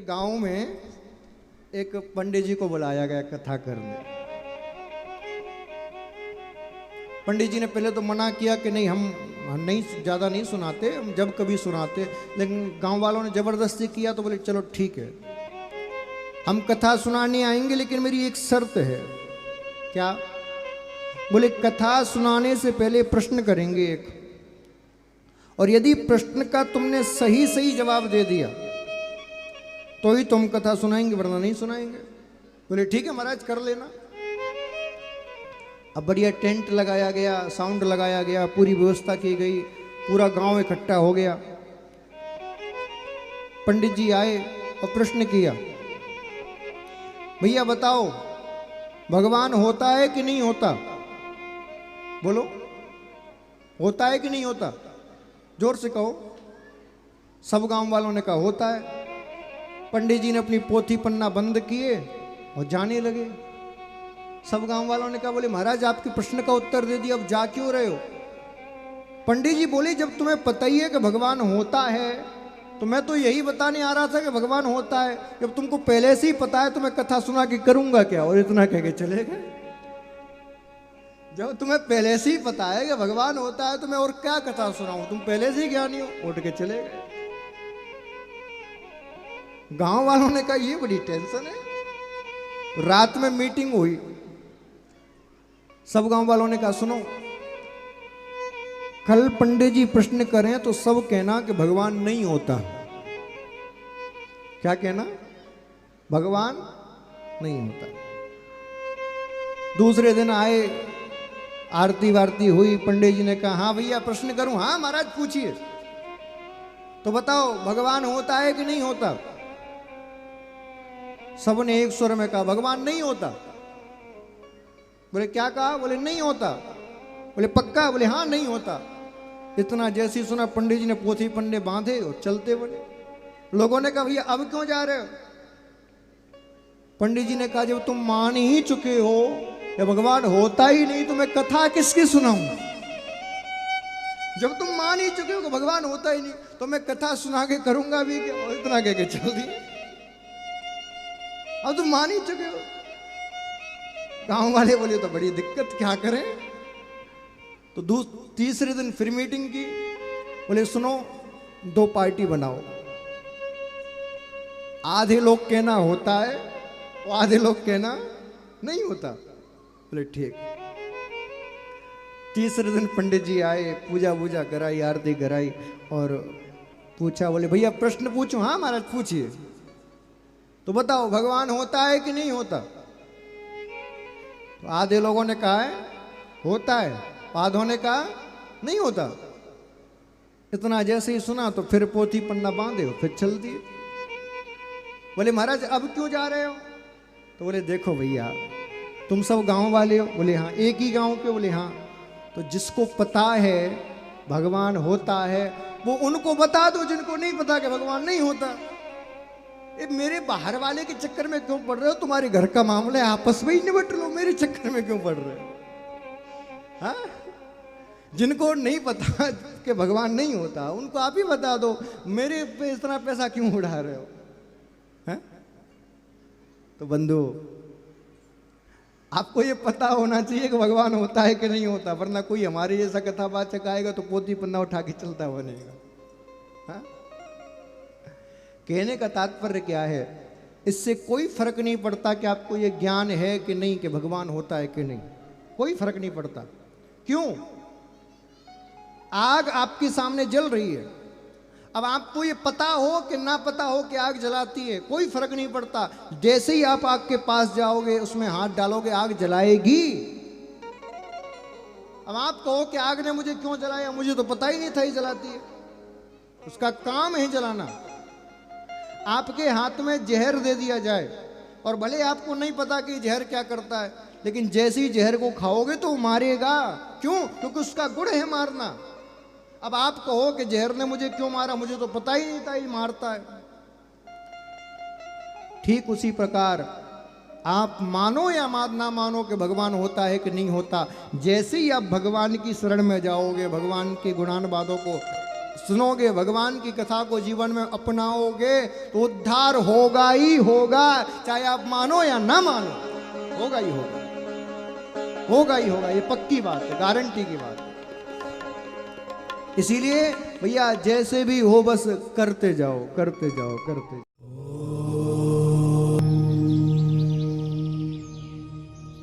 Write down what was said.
गांव में एक पंडित जी को बुलाया गया कथा करने। पंडित जी ने पहले तो मना किया कि नहीं, हम नहीं ज़्यादा नहीं सुनाते, हम जब कभी सुनाते। लेकिन गांव वालों ने ज़बरदस्ती किया तो बोले चलो ठीक है, हम कथा सुनाने आएंगे, लेकिन मेरी एक शर्त है। क्या? बोले कथा सुनाने से पहले प्रश्न करेंगे एक, और यदि प्रश्न का तुमने सही सही जवाब दे दिया तो ही तुम कथा सुनाएंगे, वरना नहीं सुनाएंगे। बोले ठीक है महाराज, कर लेना। अब बढ़िया टेंट लगाया गया, साउंड लगाया गया, पूरी व्यवस्था की गई, पूरा गांव इकट्ठा हो गया। पंडित जी आए और प्रश्न किया, भैया बताओ भगवान होता है कि नहीं होता? बोलो, होता है कि नहीं होता? जोर से कहो। सब गांव वालों ने कहा होता है। पंडित जी ने अपनी पोथी पन्ना बंद किए और जाने लगे। सब गांव वालों ने कहा, बोले महाराज आपके प्रश्न का उत्तर दे दिया, अब जा क्यों रहे हो? पंडित जी बोले, जब तुम्हें पता ही है कि भगवान होता है तो मैं तो यही बताने आ रहा था कि भगवान होता है। जब तुमको पहले से ही पता है तो मैं कथा सुना के करूंगा क्या? और इतना कह के चले गए। जब तुम्हें पहले से ही पता है कि भगवान होता है तो मैं और क्या कथा सुनाऊं, तुम पहले से ही ज्ञानी हो। उठ के चले गए। गांव वालों ने कहा ये बड़ी टेंशन है। तो रात में मीटिंग हुई। सब गांव वालों ने कहा सुनो, कल पंडित जी प्रश्न करें तो सब कहना कि भगवान नहीं होता। क्या कहना? भगवान नहीं होता। दूसरे दिन आए, आरती वारती हुई, पंडित जी ने कहा हाँ भैया प्रश्न करूं? हाँ महाराज पूछिए। तो बताओ भगवान होता है कि नहीं होता? सबने एक स्वर में कहा भगवान नहीं होता। बोले क्या कहा? बोले नहीं होता। बोले पक्का? बोले हाँ नहीं होता। इतना जैसे ही सुना पंडित जी ने पोथी पन्ने बांधे और चलते बने। लोगों ने कहा भैया अब क्यों जा रहे हो? पंडित जी ने कहा जब तुम मान ही चुके हो कि भगवान होता ही नहीं तो मैं कथा किसकी सुनाऊं? जब तुम मान ही चुके हो कि भगवान होता ही नहीं तो मैं कथा सुना के करूंगा भी क्या? और इतना कह के चल दिए। अब तुम मान ही चुके हो। गांव वाले बोले तो बड़ी दिक्कत, क्या करें? तो तीसरे दिन फिर मीटिंग की। बोले सुनो, दो पार्टी बनाओ। आधे लोग कहना होता है और आधे लोग कहना नहीं होता। बोले ठीक। तीसरे दिन पंडित जी आए, पूजा वूजा कराई, आरती कराई और पूछा। बोले भैया प्रश्न पूछो? हाँ महाराज पूछिए। तो बताओ भगवान होता है कि नहीं होता? तो आधे लोगों ने कहा है होता है, आधों ने कहा नहीं होता। इतना जैसे ही सुना तो फिर पोथी पन्ना बांधे और फिर चल दिए। बोले महाराज अब क्यों जा रहे हो? तो बोले देखो भैया तुम सब गांव वाले हो। बोले हाँ। एक ही गांव के? बोले हाँ। तो जिसको पता है भगवान होता है वो उनको बता दो, जिनको नहीं पता कि भगवान नहीं होता। मेरे बाहर वाले के चक्कर में क्यों पड़ रहे हो? तुम्हारे घर का मामला है, आपस में ही निपट लो, मेरे चक्कर में क्यों पड़ रहे हो? हाँ? जिनको नहीं पता कि भगवान नहीं होता उनको आप ही बता दो, मेरे पे इतना पैसा क्यों उड़ा रहे हो? हाँ? तो बंधु आपको ये पता होना चाहिए कि भगवान होता है कि नहीं होता, वरना कोई हमारे जैसा कथावाचक आएगा तो पोथी पन्ना उठा के चलता बनेगा। हाँ? कहने का तात्पर्य क्या है? इससे कोई फर्क नहीं पड़ता कि आपको ये ज्ञान है कि नहीं कि भगवान होता है कि नहीं, कोई फर्क नहीं पड़ता। क्यों? आग आपके सामने जल रही है। अब आपको ये पता हो कि ना पता हो कि आग जलाती है, कोई फर्क नहीं पड़ता। जैसे ही आप आग के पास जाओगे, उसमें हाथ डालोगे, आग जलाएगी। अब आप कहो कि आग ने मुझे क्यों जलाया, मुझे तो पता ही नहीं था ये जलाती है। उसका काम है जलाना। आपके हाथ में जहर दे दिया जाए और भले आपको नहीं पता कि जहर क्या करता है, लेकिन जैसे ही जहर को खाओगे तो मारेगा। क्यों? क्योंकि उसका गुण है मारना। अब आप कहो कि जहर ने मुझे क्यों मारा, मुझे तो पता ही नहीं था ये मारता है। ठीक उसी प्रकार आप मानो या ना मानो कि भगवान होता है कि नहीं होता, जैसे ही आप भगवान की शरण में जाओगे, भगवान के गुणानुवादों को सुनोगे, भगवान की कथा को जीवन में अपनाओगे तो उद्धार होगा ही होगा, चाहे आप मानो या ना मानो, होगा ही होगा, होगा ही होगा। ये पक्की बात है, गारंटी की बात है। इसीलिए भैया जैसे भी हो बस करते जाओ, करते जाओ, करते जाओ।